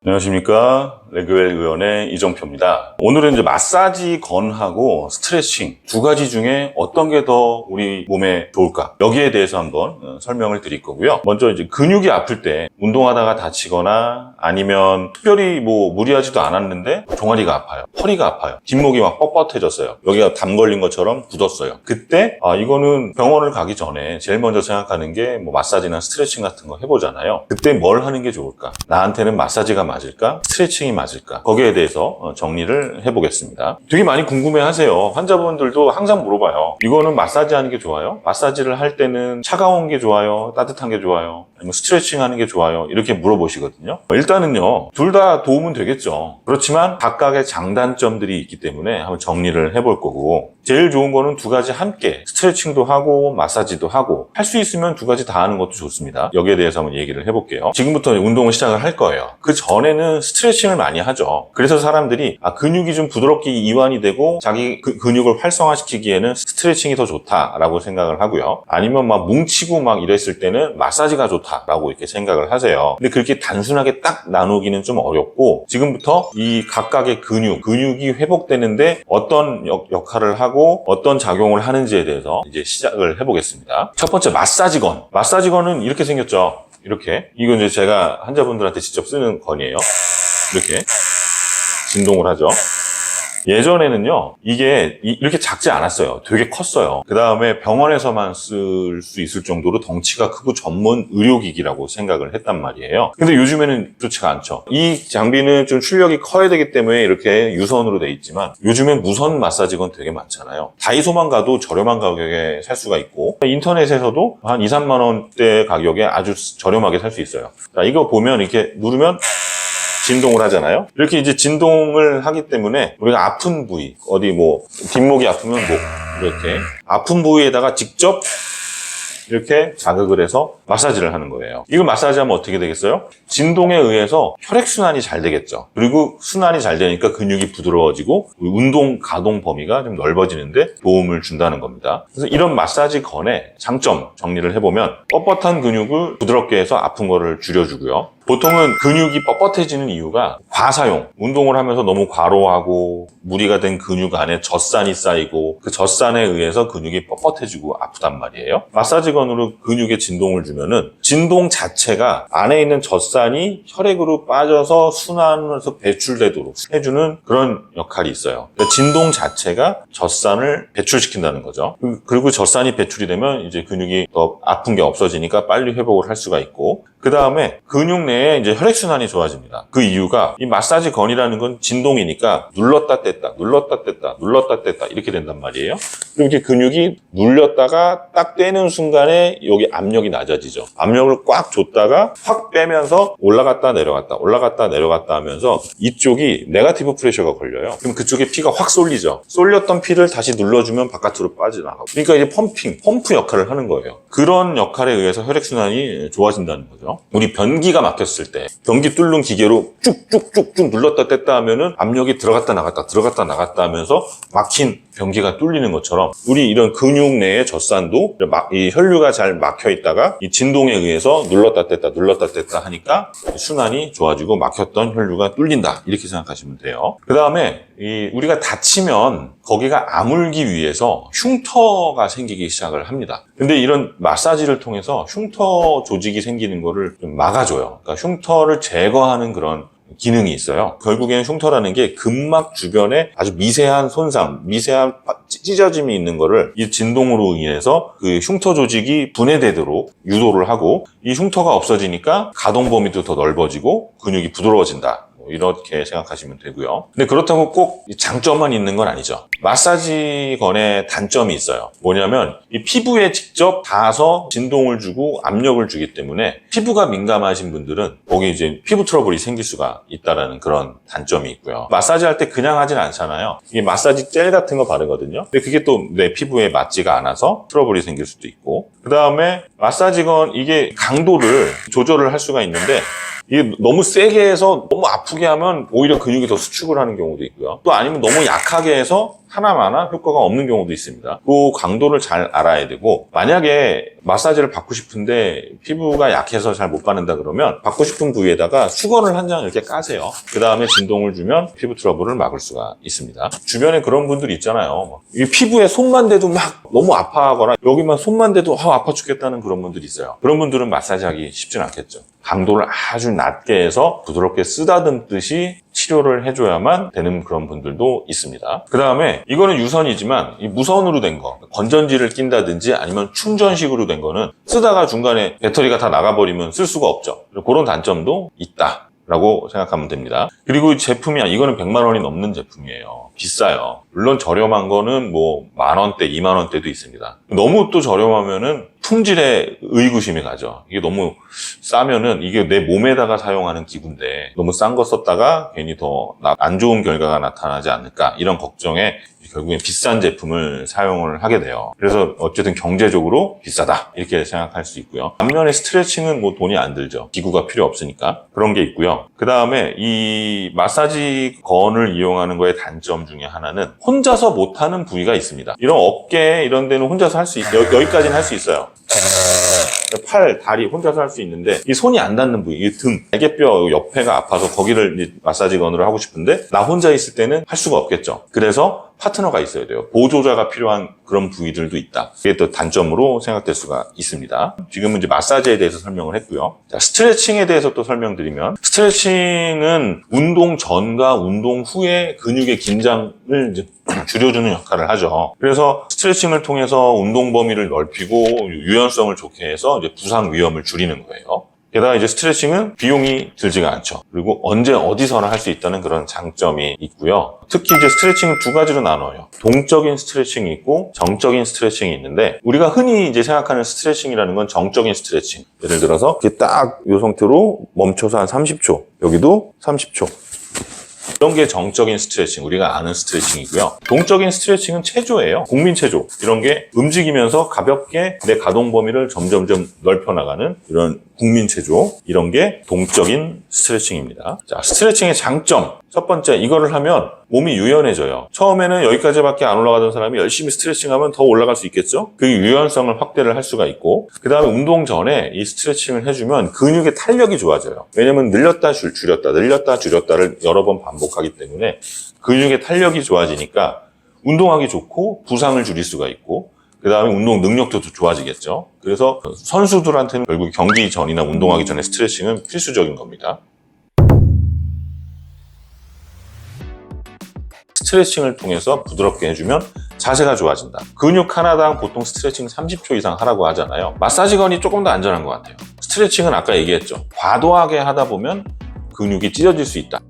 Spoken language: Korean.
안녕하십니까. 레그웰 의원의 이정표입니다. 오늘은 이제 마사지 건하고 스트레칭 두 가지 중에 어떤 게 더 우리 몸에 좋을까? 여기에 대해서 한번 설명을 드릴 거고요. 먼저 이제 근육이 아플 때 운동하다가 다치거나 아니면 특별히 무리하지도 않았는데 종아리가 아파요. 허리가 아파요. 뒷목이 막 뻣뻣해졌어요. 여기가 담 걸린 것처럼 굳었어요. 그때 이거는 병원을 가기 전에 제일 먼저 생각하는 게 마사지나 스트레칭 같은 거 해보잖아요. 그때 뭘 하는 게 좋을까? 나한테는 마사지가 맞을까? 스트레칭이 맞을까? 거기에 대해서 정리를 해보겠습니다. 되게 많이 궁금해하세요. 환자분들도 항상 물어봐요. 이거는 마사지 하는 게 좋아요? 마사지를 할 때는 차가운 게 좋아요? 따뜻한 게 좋아요? 아니면 스트레칭 하는 게 좋아요? 이렇게 물어보시거든요. 일단은요, 둘 다 도움은 되겠죠. 그렇지만 각각의 장단점들이 있기 때문에 한번 정리를 해볼 거고, 제일 좋은 거는 두 가지 함께 스트레칭도 하고 마사지도 하고 할 수 있으면 두 가지 다 하는 것도 좋습니다. 여기에 대해서 한번 얘기를 해볼게요. 지금부터 운동을 시작을 할 거예요. 그 전에는 스트레칭을 많이 하죠. 그래서 사람들이 근육이 좀 부드럽게 이완이 되고 자기 근육을 활성화시키기에는 스트레칭이 더 좋다라고 생각을 하고요. 아니면 뭉치고 이랬을 때는 마사지가 좋다라고 이렇게 생각을 하세요. 근데 그렇게 단순하게 딱 나누기는 좀 어렵고, 지금부터 이 각각의 근육이 회복되는데 어떤 역할을 하고 어떤 작용을 하는지에 대해서 이제 시작을 해보겠습니다. 첫 번째, 마사지건. 마사지건은 이렇게 생겼죠. 이렇게. 이건 이제 제가 환자분들한테 직접 쓰는 건이에요. 이렇게 진동을 하죠. 예전에는요, 이게 이렇게 작지 않았어요. 되게 컸어요. 그 다음에 병원에서만 쓸 수 있을 정도로 덩치가 크고 전문 의료기기라고 생각을 했단 말이에요. 근데 요즘에는 그렇지가 않죠. 이 장비는 좀 출력이 커야 되기 때문에 이렇게 유선으로 돼 있지만, 요즘엔 무선 마사지건 되게 많잖아요. 다이소만 가도 저렴한 가격에 살 수가 있고, 인터넷에서도 한 2, 3만 원대 가격에 아주 저렴하게 살 수 있어요. 자, 이거 보면 이렇게 누르면 진동을 하잖아요. 이렇게 이제 진동을 하기 때문에 우리가 아픈 부위, 어디 뒷목이 아프면 이렇게 아픈 부위에다가 직접 이렇게 자극을 해서 마사지를 하는 거예요. 이걸 마사지하면 어떻게 되겠어요? 진동에 의해서 혈액순환이 잘 되겠죠. 그리고 순환이 잘 되니까 근육이 부드러워지고 운동 가동 범위가 좀 넓어지는데 도움을 준다는 겁니다. 그래서 이런 마사지 건의 장점 정리를 해보면, 뻣뻣한 근육을 부드럽게 해서 아픈 거를 줄여주고요. 보통은 근육이 뻣뻣해지는 이유가 과사용, 운동을 하면서 너무 과로하고 무리가 된 근육 안에 젖산이 쌓이고 그 젖산에 의해서 근육이 뻣뻣해지고 아프단 말이에요. 마사지건으로 근육에 진동을 주면은 진동 자체가 안에 있는 젖산이 혈액으로 빠져서 순환해서 배출되도록 해주는 그런 역할이 있어요. 그러니까 진동 자체가 젖산을 배출시킨다는 거죠. 그리고 젖산이 배출이 되면 이제 근육이 더 아픈 게 없어지니까 빨리 회복을 할 수가 있고, 그 다음에 근육 내에 이제 혈액순환이 좋아집니다. 그 이유가 이 마사지 건이라는 건 진동이니까 눌렀다 뗐다, 눌렀다 뗐다, 눌렀다 뗐다 이렇게 된단 말이에요. 그리고 이렇게 근육이 눌렸다가 딱 떼는 순간에 여기 압력이 낮아지죠. 압력을 꽉 줬다가 확 빼면서 올라갔다 내려갔다, 올라갔다 내려갔다 하면서 이쪽이 네거티브 프레셔가 걸려요. 그럼 그쪽에 피가 확 쏠리죠. 쏠렸던 피를 다시 눌러주면 바깥으로 빠져나가고. 그러니까 이제 펌프 역할을 하는 거예요. 그런 역할에 의해서 혈액순환이 좋아진다는 거죠. 우리 변기가 막혔을 때 변기 뚫는 기계로 쭉쭉쭉쭉 눌렀다 뗐다 하면은 압력이 들어갔다 나갔다 하면서 막힌 변기가 뚫리는 것처럼, 우리 이런 근육 내의 젖산도 이 혈류가 잘 막혀 있다가 이 진동에 의해서 눌렀다 뗐다 하니까 순환이 좋아지고 막혔던 혈류가 뚫린다, 이렇게 생각하시면 돼요. 그 다음에 우리가 다치면 거기가 아물기 위해서 흉터가 생기기 시작을 합니다. 근데 이런 마사지를 통해서 흉터 조직이 생기는 거를 좀 막아줘요. 그러니까 흉터를 제거하는 그런 기능이 있어요. 결국에는 흉터라는 게 근막 주변에 아주 미세한 손상, 미세한 찢어짐이 있는 거를 이 진동으로 인해서 그 흉터 조직이 분해되도록 유도를 하고, 이 흉터가 없어지니까 가동 범위도 더 넓어지고 근육이 부드러워진다, 이렇게 생각하시면 되고요. 근데 그렇다고 꼭 장점만 있는 건 아니죠. 마사지건의 단점이 있어요. 뭐냐면 이 피부에 직접 닿아서 진동을 주고 압력을 주기 때문에 피부가 민감하신 분들은 거기 이제 피부 트러블이 생길 수가 있다라는 그런 단점이 있고요. 마사지 할 때 그냥 하진 않잖아요. 이게 마사지 젤 같은 거 바르거든요. 근데 그게 또 내 피부에 맞지가 않아서 트러블이 생길 수도 있고, 그 다음에 마사지건 이게 강도를 조절을 할 수가 있는데, 이게 너무 세게 해서 너무 아프게 하면 오히려 근육이 더 수축을 하는 경우도 있고요. 또 아니면 너무 약하게 해서 하나마나 효과가 없는 경우도 있습니다. 그 강도를 잘 알아야 되고, 만약에 마사지를 받고 싶은데 피부가 약해서 잘 못 받는다 그러면 받고 싶은 부위에다가 수건을 한 장 이렇게 까세요. 그 다음에 진동을 주면 피부 트러블을 막을 수가 있습니다. 주변에 그런 분들 있잖아요. 이 피부에 손만 대도 막 너무 아파하거나 여기만 손만 대도 아파 죽겠다는 그런 분들이 있어요. 그런 분들은 마사지하기 쉽진 않겠죠. 강도를 아주 낮게 해서 부드럽게 쓰다듬듯이 치료를 해줘야만 되는 그런 분들도 있습니다. 그 다음에 이거는 유선이지만 이 무선으로 된 거, 건전지를 낀다든지 아니면 충전식으로 된 거는 쓰다가 중간에 배터리가 다 나가버리면 쓸 수가 없죠. 그런 단점도 있다 라고 생각하면 됩니다. 그리고 이 제품이, 이거는 100만 원이 넘는 제품이에요. 비싸요. 물론 저렴한 거는 뭐 10,000원대, 20,000원대도 있습니다. 너무 또 저렴하면은 품질에 의구심이 가죠. 이게 너무 싸면은 이게 내 몸에다가 사용하는 기구인데 너무 싼 거 썼다가 괜히 더 안 좋은 결과가 나타나지 않을까, 이런 걱정에 결국엔 비싼 제품을 사용을 하게 돼요. 그래서 어쨌든 경제적으로 비싸다 이렇게 생각할 수 있고요. 반면에 스트레칭은 뭐 돈이 안 들죠. 기구가 필요 없으니까. 그런 게 있고요. 그 다음에 이 마사지 건을 이용하는 거의 단점 중에 하나는 혼자서 못하는 부위가 있습니다. 이런 어깨 이런 데는 혼자서 할 수 여기까지는 할 수 있어요. 팔, 다리 혼자서 할 수 있는데 이 손이 안 닿는 부위, 이 등, 날개뼈 옆에가 아파서 거기를 마사지 건으로 하고 싶은데 나 혼자 있을 때는 할 수가 없겠죠. 그래서 파트너가 있어야 돼요. 보조자가 필요한 그런 부위들도 있다. 그게 또 단점으로 생각될 수가 있습니다. 지금은 이제 마사지에 대해서 설명을 했고요. 자, 스트레칭에 대해서 또 설명드리면, 스트레칭은 운동 전과 운동 후에 근육의 긴장을 이제 줄여주는 역할을 하죠. 그래서 스트레칭을 통해서 운동 범위를 넓히고 유연성을 좋게 해서 이제 부상 위험을 줄이는 거예요. 게다가 이제 스트레칭은 비용이 들지가 않죠. 그리고 언제 어디서나 할 수 있다는 그런 장점이 있고요. 특히 이제 스트레칭을 두 가지로 나눠요. 동적인 스트레칭이 있고 정적인 스트레칭이 있는데, 우리가 흔히 이제 생각하는 스트레칭이라는 건 정적인 스트레칭. 예를 들어서 이렇게 딱 이 상태로 멈춰서 한 30초, 여기도 30초. 이런 게 정적인 스트레칭, 우리가 아는 스트레칭이고요. 동적인 스트레칭은 체조예요. 국민 체조. 이런 게 움직이면서 가볍게 내 가동 범위를 점점점 넓혀나가는 이런 국민 체조. 이런 게 동적인 스트레칭입니다. 자, 스트레칭의 장점. 첫 번째, 이거를 하면 몸이 유연해져요. 처음에는 여기까지밖에 안 올라가던 사람이 열심히 스트레칭하면 더 올라갈 수 있겠죠? 그 유연성을 확대를 할 수가 있고, 그 다음에 운동 전에 이 스트레칭을 해주면 근육의 탄력이 좋아져요. 왜냐면 늘렸다 줄였다 늘렸다 줄였다를 여러 번 반복하기 때문에 근육의 탄력이 좋아지니까 운동하기 좋고 부상을 줄일 수가 있고, 그 다음에 운동 능력도 좋아지겠죠. 그래서 선수들한테는 결국 경기 전이나 운동하기 전에 스트레칭은 필수적인 겁니다. 스트레칭을 통해서 부드럽게 해주면 자세가 좋아진다. 근육 하나당 보통 스트레칭 30초 이상 하라고 하잖아요. 마사지건이 조금 더 안전한 것 같아요. 스트레칭은 아까 얘기했죠. 과도하게 하다 보면 근육이 찢어질 수 있다.